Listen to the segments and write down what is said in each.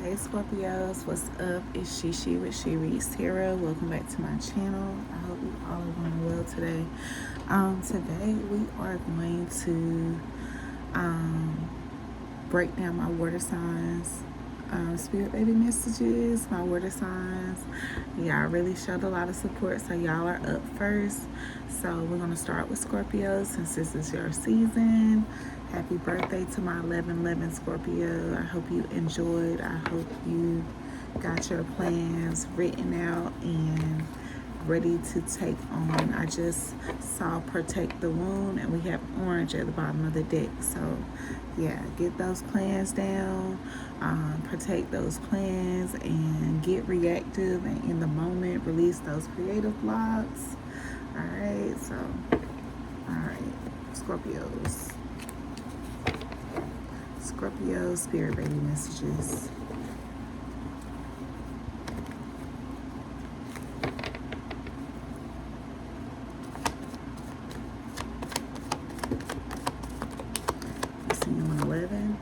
Hey Scorpios, what's up? It's ShiShi with She Reads Tarot. Welcome back to my channel. I hope you all are doing well today. Today we are going to break down my water signs, spirit baby messages, my water signs. Y'all really showed a lot of support, so y'all are up first. So we're gonna start with Scorpio since this is your season. Happy birthday to my 11/11 Scorpio. I hope you enjoyed. I hope you got your plans written out and ready to take on. I just saw protect the wound, and we have orange at the bottom of the deck. So yeah, get those plans down, protect those plans, and get reactive and in the moment release those creative blocks. All right, Scorpios. Scorpio spirit baby messages. See you on 11.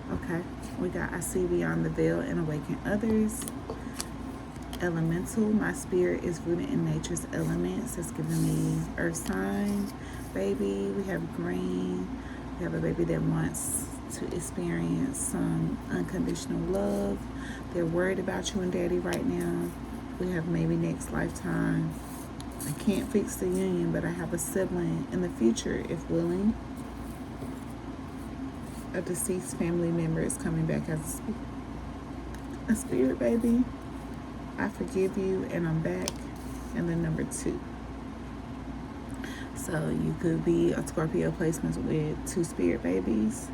Okay, we got I see beyond the veil and awaken others. Elemental, my spirit is rooted in nature's elements. It's giving me earth sign, baby. We have green. We have a baby that wants to experience some unconditional love. They're worried about you and daddy right now. We have maybe next lifetime. I can't fix the union, but I have a sibling in the future if willing. A deceased family member is coming back as a spirit baby. I forgive you and I'm back. And then number 2. So you could be a Scorpio placement with 2 spirit babies.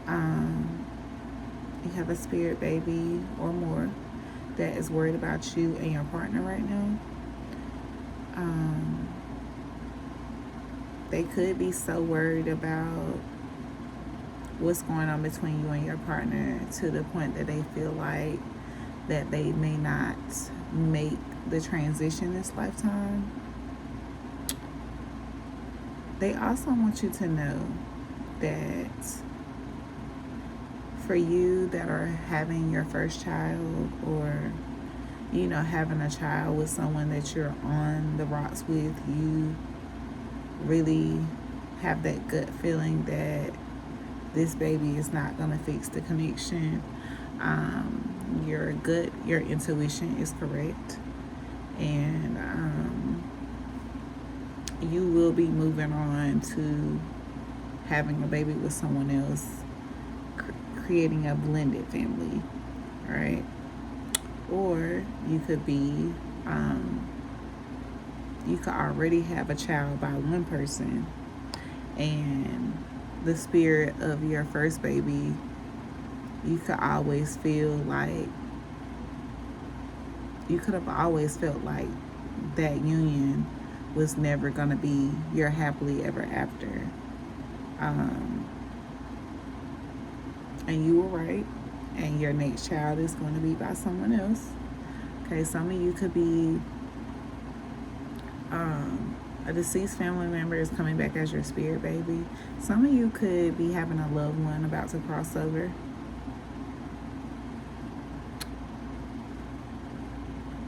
You have a spirit baby or more that is worried about you and your partner right now. They could be so worried about what's going on between you and your partner to the point that they feel like that they may not make the transition this lifetime. They also want you to know that for you that are having your first child, or having a child with someone that you're on the rocks with, you really have that gut feeling that this baby is not going to fix the connection. Your intuition is correct, and you will be moving on to having a baby with someone else, creating a blended family, right? Or you could be, you could already have a child by one person, and the spirit of your first baby, you could always feel like, you could have always felt like that union was never going to be your happily ever after. And you were right, and your next child is going to be by someone else. Okay, some of you could be a deceased family member is coming back as your spirit baby. Some of you could be having a loved one about to cross over.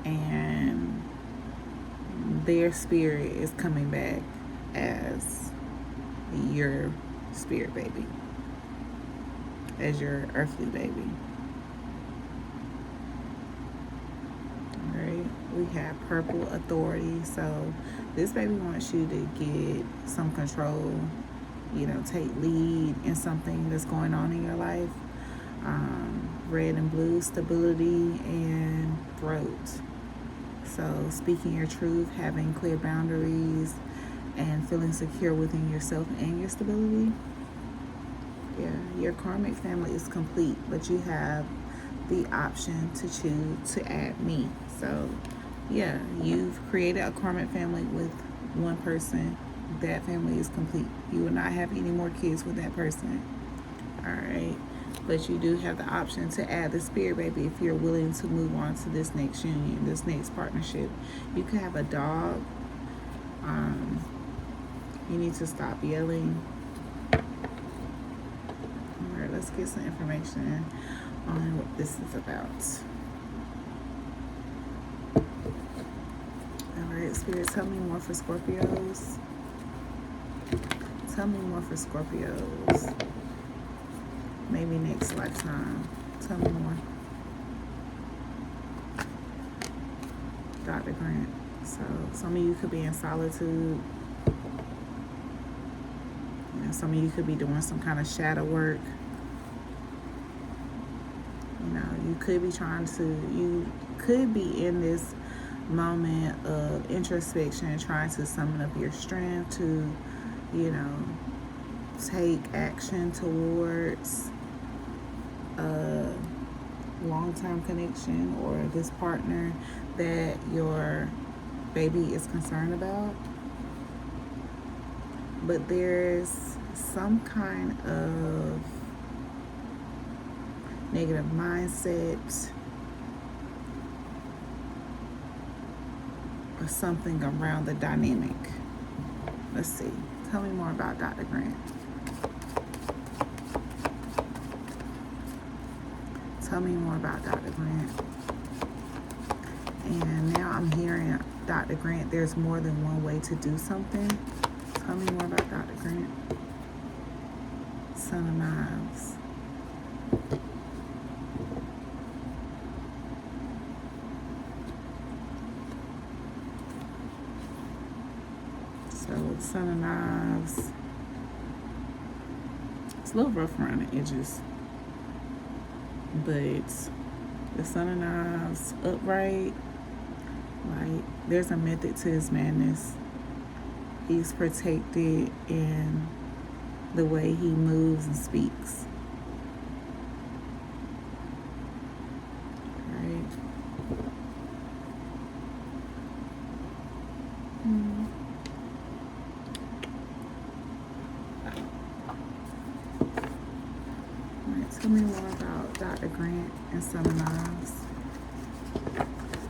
And their spirit is coming back as your spirit baby, as your earthly baby. All right, we have purple authority. So this baby wants you to get some control, take lead in something that's going on in your life. Red and blue, stability and throat. So speaking your truth, having clear boundaries, and feeling secure within yourself and your stability. Yeah, your karmic family is complete, but you have the option to choose to add me. So yeah, you've created a karmic family with one person, that family is complete. You will not have any more kids with that person. All right. But you do have the option to add the spirit baby if you're willing to move on to this next union, this next partnership. You could have a dog. You need to stop yelling. All right, let's get some information on what this is about. All right, Spirit, tell me more for Scorpios. Tell me more for Scorpios. Maybe next lifetime. Tell me more. Dr. Grant. So some of you could be in solitude. You know, some of you could be doing some kind of shadow work. You know, you could be in this moment of introspection, trying to summon up your strength to, you know, take action towards a long-term connection or this partner that your baby is concerned about. But there's some kind of negative mindset or something around the dynamic. Let's see. Tell me more about Dr. Grant. Tell me more about Dr. Grant. And now I'm hearing Dr. Grant, there's more than one way to do something. Tell me more about Dr. Grant. Son of Knives. So, Son of Knives. It's a little rough around the edges. But the Son of Knives upright, like there's a method to his madness. He's protected in the way he moves and speaks. Right? Alright, tell me more about Dr. Grant and Son of Knives.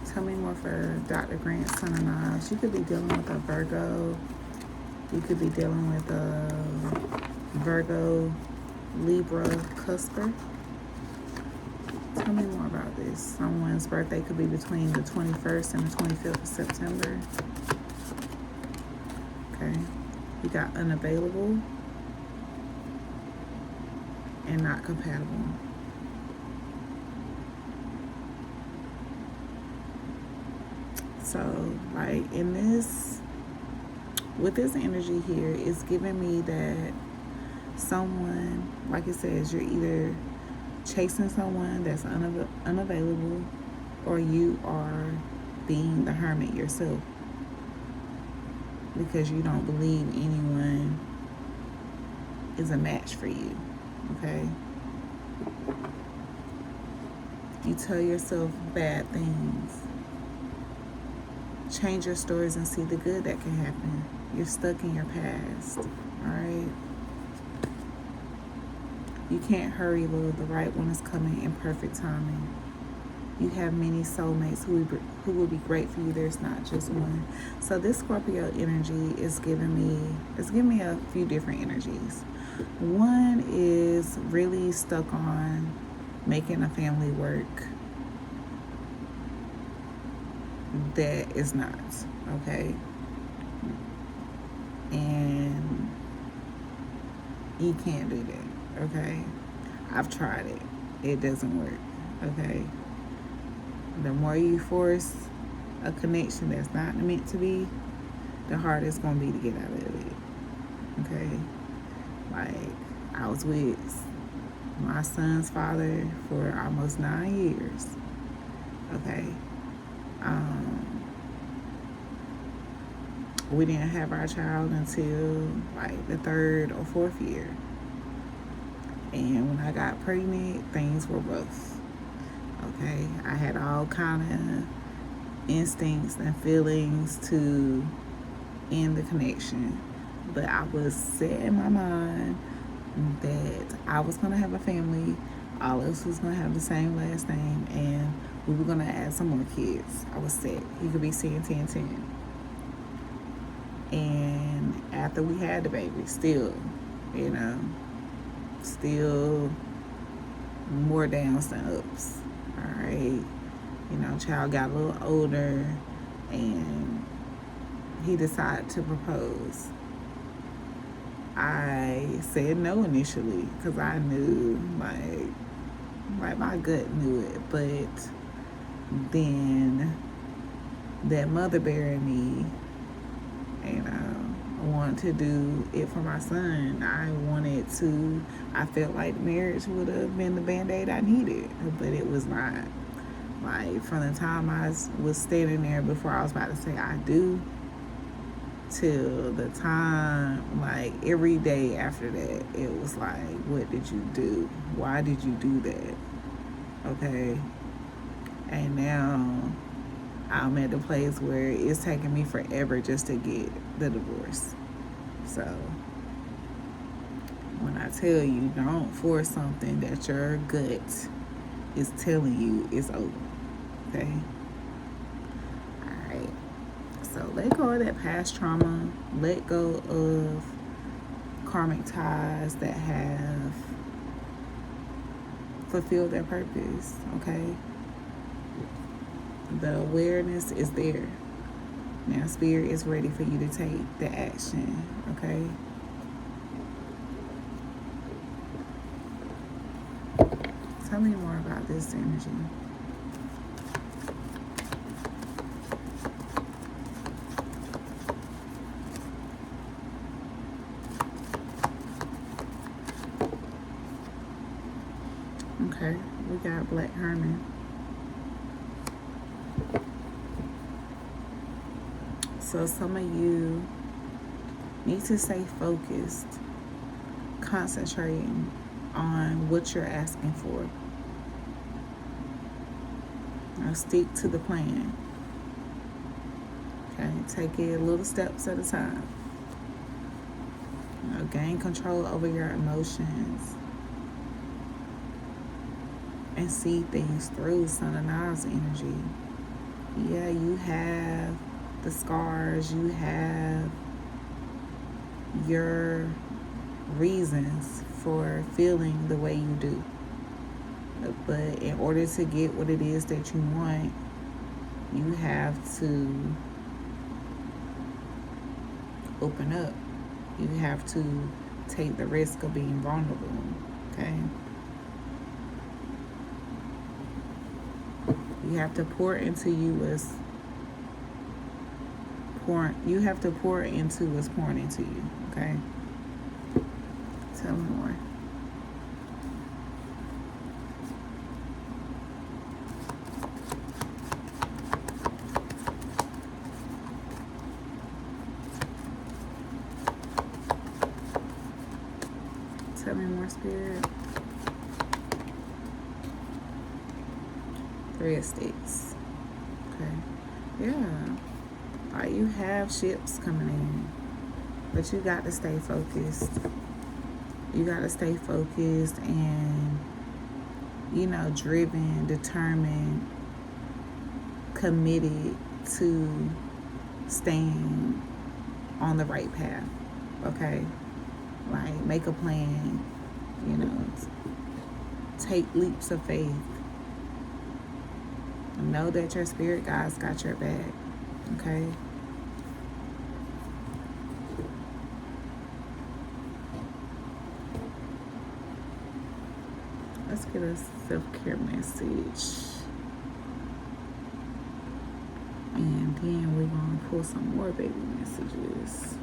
Tell me more for Dr. Grant, Son of Knives. You could be dealing with a Virgo. You could be dealing with a Virgo, Libra, Cusper. Tell me more about this. Someone's birthday could be between the 21st and the 25th of September. Okay. You got unavailable and not compatible. So, like in this, with this energy here, it's giving me that someone, like it says, you're either chasing someone that's unavailable, or you are being the hermit yourself because you don't believe anyone is a match for you. Okay? You tell yourself bad things. Change your stories and see the good that can happen. You're stuck in your past. Alright? You can't hurry, love. The right one is coming in perfect timing. You have many soulmates who will be great for you. There's not just one. So this Scorpio energy is giving me a few different energies. One is really stuck on making a family work that is not, okay? And you can't do that, okay? I've tried it. It doesn't work, okay? The more you force a connection that's not meant to be, the harder it's going to be to get out of it, okay? Like, I was with my son's father for almost 9 years, okay? We didn't have our child until like the 3rd or 4th year. And when I got pregnant, things were rough. Okay, I had all kind of instincts and feelings to in the connection. But I was set in my mind that I was going to have a family. All of us was going to have the same last name. And we were going to add some more kids. I was set. He could be seeing 10, 10. And after we had the baby, still, you know, still more downs than ups. All right. You know, child got a little older and he decided to propose. I said no initially because I knew, like my gut knew it. But then that mother bear in me, you know, wanted to do it for my son. I felt like marriage would have been the Band-Aid I needed, but it was not. Like, from the time I was standing there before I was about to say I do, till the time, like, every day after that, it was like, what did you do? Why did you do that? Okay? And now I'm at the place where it's taking me forever just to get the divorce. So when I tell you, don't force something that your gut is telling you is over. Okay? Alright. So let go of that past trauma. Let go of karmic ties that have fulfilled their purpose. Okay? The awareness is there. Now spirit is ready for you to take the action. Okay? Tell me more about this energy. Okay, we got Black Hermit. So some of you need to stay focused, concentrating on what you're asking for. Now stick to the plan. Okay, take it little steps at a time. You know, gain control over your emotions and see things through. Sun of Knives energy. Yeah, you have the scars, you have your reasons for feeling the way you do. But in order to get what it is that you want, you have to open up. You have to take the risk of being vulnerable. Okay? You have to pour into you as you have to pour into what's pouring into you. Okay? Tell me more. Tell me more, Spirit. Three of Sticks. Okay. Yeah. Like, you have ships coming in, but you got to stay focused. You got to stay focused and, you know, driven, determined, committed to staying on the right path. Okay? Like, make a plan, you know, take leaps of faith. Know that your spirit guides got your back. Okay? Let's get a self-care message. And then we're going to pull some more baby messages.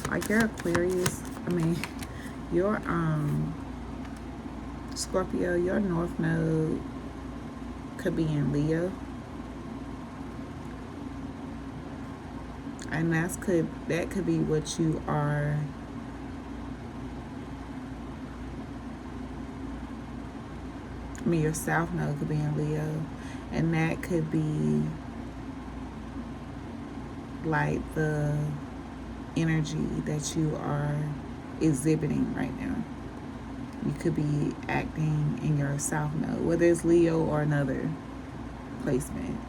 Like, your Aquarius, your Scorpio, your North Node could be in Leo. And that could be what you are. I mean, your South Node could be in Leo, and that could be like the energy that you are exhibiting right now. You could be acting in your South Node, whether it's Leo or another placement.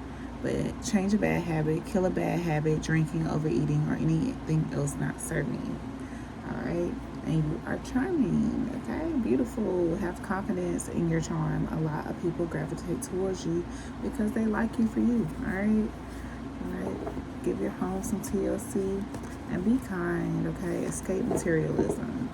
But change a bad habit, kill a bad habit, drinking, overeating, or anything else not serving you. All right? And you are charming, okay? Beautiful. Have confidence in your charm. A lot of people gravitate towards you because they like you for you, all right? All right? Give your home some TLC and be kind, okay? Escape materialism.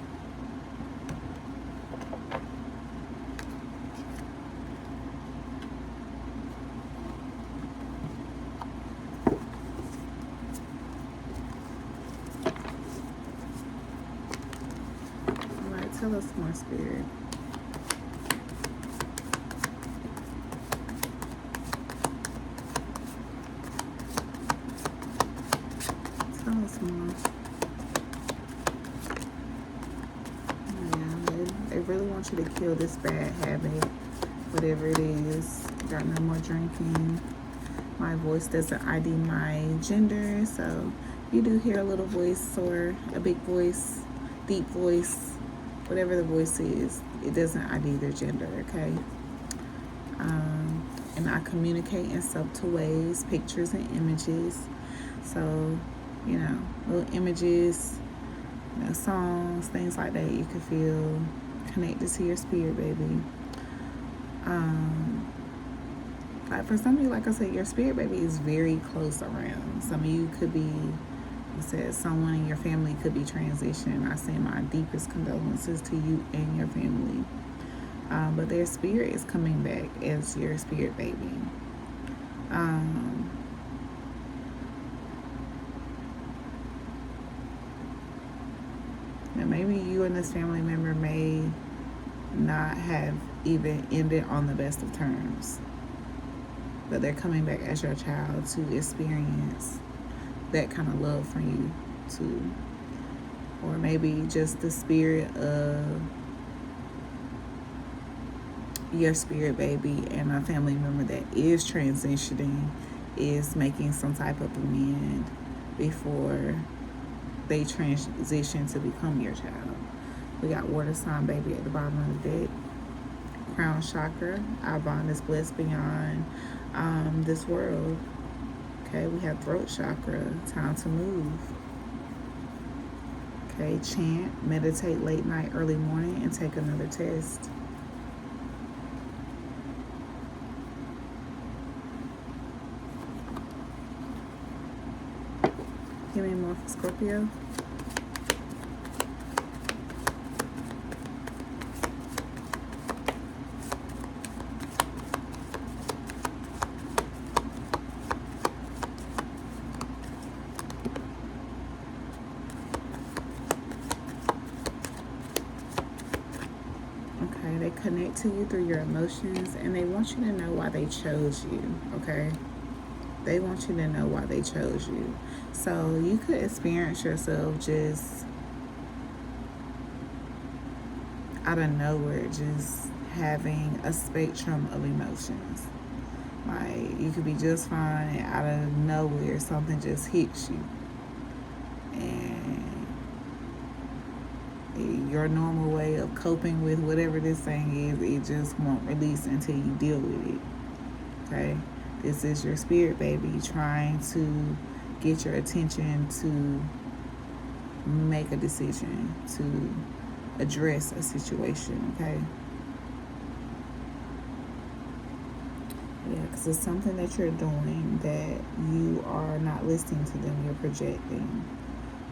Tell us more, Spirit. Tell us more. Yeah, they really want you to kill this bad habit, whatever it is. Got no more drinking. My voice doesn't ID my gender, so you do hear a little voice or a big voice, deep voice. Whatever the voice is, it doesn't ID their gender, okay? And I communicate in subtle ways, pictures and images. So, little images, songs, things like that you can feel connected to your spirit, baby. Like for some of you, like I said, your spirit baby is very close around. Some of you could be, said someone in your family could be transitioning. I send my deepest condolences to you and your family. But their spirit is coming back as your spirit baby. And maybe you and this family member may not have even ended on the best of terms, but they're coming back as your child to experience that kind of love from you too. Or maybe just the spirit of your spirit baby and a family member that is transitioning is making some type of amend before they transition to become your child. We got water sign baby at the bottom of the deck. Crown chakra, our bond is blessed beyond this world. Okay, we have throat chakra, time to move. Okay, chant, meditate late night, early morning, and take another test. Give me more for Scorpio. They connect to you through your emotions, and they want you to know why they chose you, okay? They want you to know why they chose you. So you could experience yourself just out of nowhere, just having a spectrum of emotions. Like, you could be just fine, and out of nowhere, something just hits you. And your normal way of coping with whatever this thing is, it just won't release until you deal with it. Okay? This is your spirit baby trying to get your attention to make a decision, to address a situation, okay? Yeah, because it's something that you're doing that you are not listening to them, you're projecting.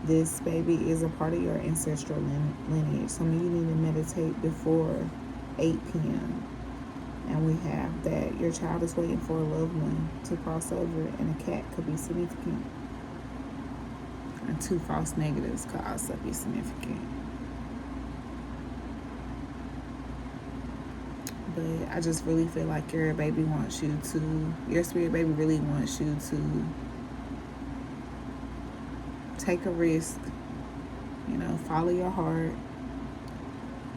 This baby is a part of your ancestral lineage. Some of you need to meditate before 8 p.m. And we have that your child is waiting for a loved one to cross over, and a cat could be significant. And 2 false negatives could also be significant. But I just really feel like your baby wants you to, your spirit baby really wants you to take a risk, you know, follow your heart,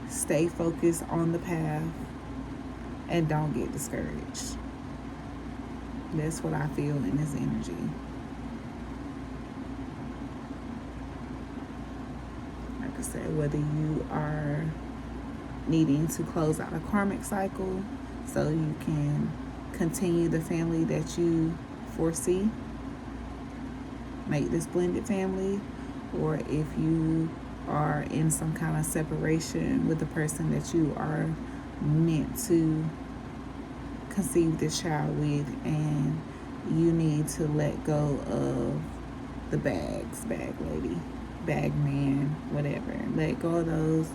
stay focused on the path, and don't get discouraged. That's what I feel in this energy. Like I said, whether you are needing to close out a karmic cycle so you can continue the family that you foresee, make this blended family, or if you are in some kind of separation with the person that you are meant to conceive this child with, and you need to let go of the bags, bag lady, bag man, whatever. Let go of those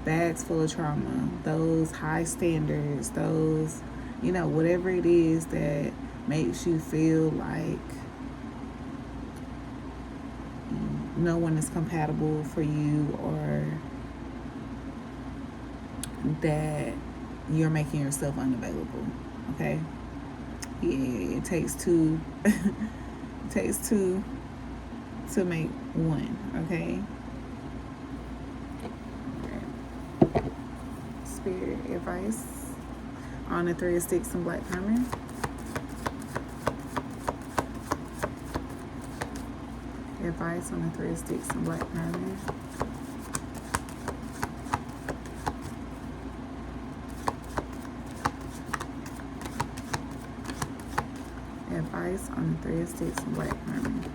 bags full of trauma, those high standards, those, you know, whatever it is that makes you feel like no one is compatible for you, or that you're making yourself unavailable. Okay? Yeah, it takes two. It takes two to make one. Okay? Spirit advice on the 3 of Sticks and Black Diamond. Advice on the 3 of Sticks and Black Diamond. Advice on the 3 of Sticks and Black Diamond.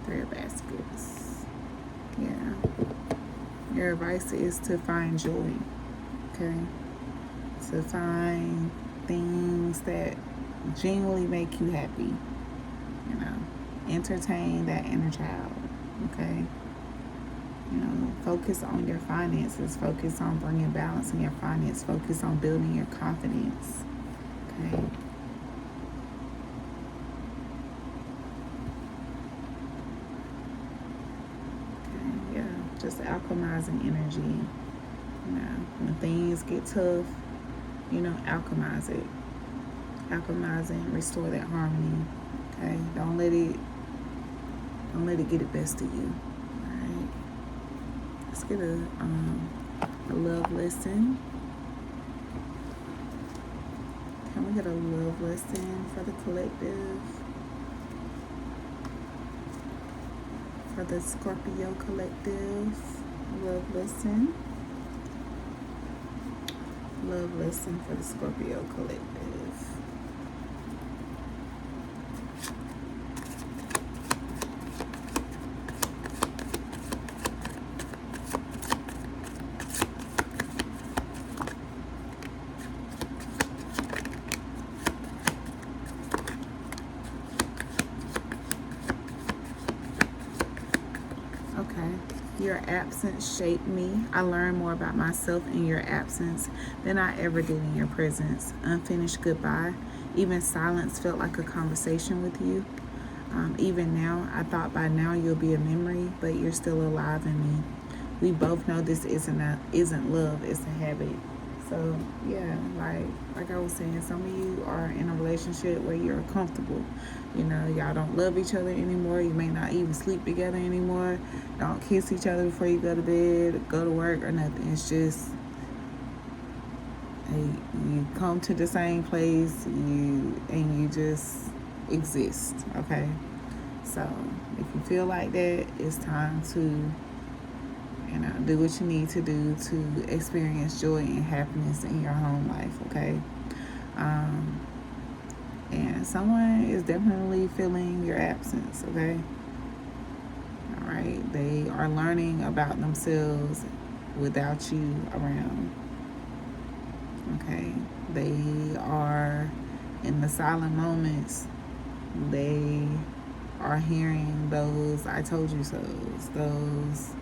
3 of Baskets. Yeah. Your advice is to find joy. Okay? To find things that genuinely make you happy. You know? Entertain that inner child. Okay? You know, focus on your finances. Focus on bringing balance in your finance. Focus on building your confidence. Okay? Just alchemizing energy. You know, when things get tough, you know, alchemize it. Alchemize it and restore that harmony. Okay? Don't let it get the best of you. Alright? Let's get a love lesson. Can we get a love lesson for the collective? For the Scorpio collective, love lesson. Love lesson for the Scorpio collective. Your absence shaped me. I learned more about myself in your absence than I ever did in your presence. Unfinished goodbye. Even silence felt like a conversation with you. Even now, I thought by now you'll be a memory, but you're still alive in me. We both know this isn't love, it's a habit. So yeah, like I was saying, some of you are in a relationship where you're comfortable. You know, y'all don't love each other anymore. You may not even sleep together anymore. Don't kiss each other before you go to bed, go to work, or nothing. It's just, hey, you come to the same place, and you just exist. Okay, so if you feel like that, it's time to, you know, do what you need to do to experience joy and happiness in your home life. Okay. And someone is definitely feeling your absence. Okay. All right. They are learning about themselves without you around. Okay. They are in the silent moments. They are hearing those "I told you so's," those,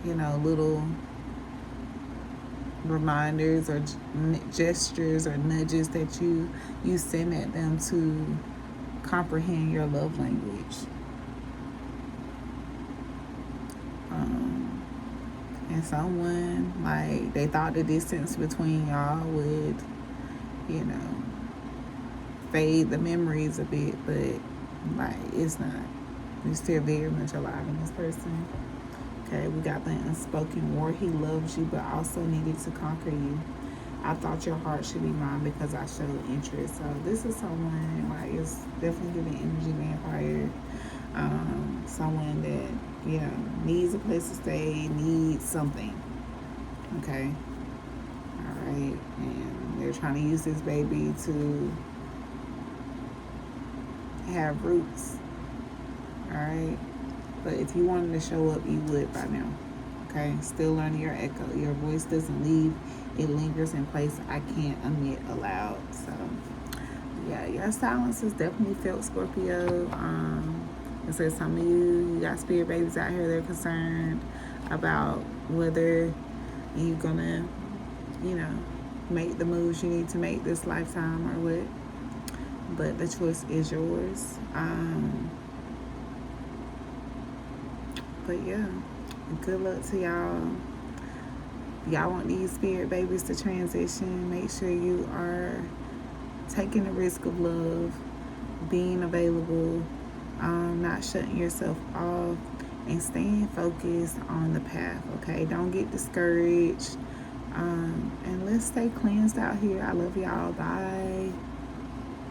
you know, little reminders or gestures or nudges that you send at them to comprehend your love language. And someone, like, they thought the distance between y'all would, you know, fade the memories a bit, but Like, it's not. You're still very much alive in this person. Okay, we got the unspoken war. He loves you, but also needed to conquer you. I thought your heart should be mine because I showed interest. So this is someone, like, it's definitely giving energy vampire. Someone that, needs a place to stay, needs something. Okay. All right. And they're trying to use this baby to have roots. All right. But if you wanted to show up, you would by now. Okay. Still learning your echo. Your voice doesn't leave, it lingers in place. I can't emit aloud. So, yeah, your silence is definitely felt, Scorpio. It says some of you got spirit babies out here, they're concerned about whether you're gonna, make the moves you need to make this lifetime or what. But the choice is yours. But yeah, good luck to y'all. Y'all want these spirit babies to transition. Make sure you are taking the risk of love, being available, not shutting yourself off, and staying focused on the path. Okay, don't get discouraged. And let's stay cleansed out here. I love y'all. Bye.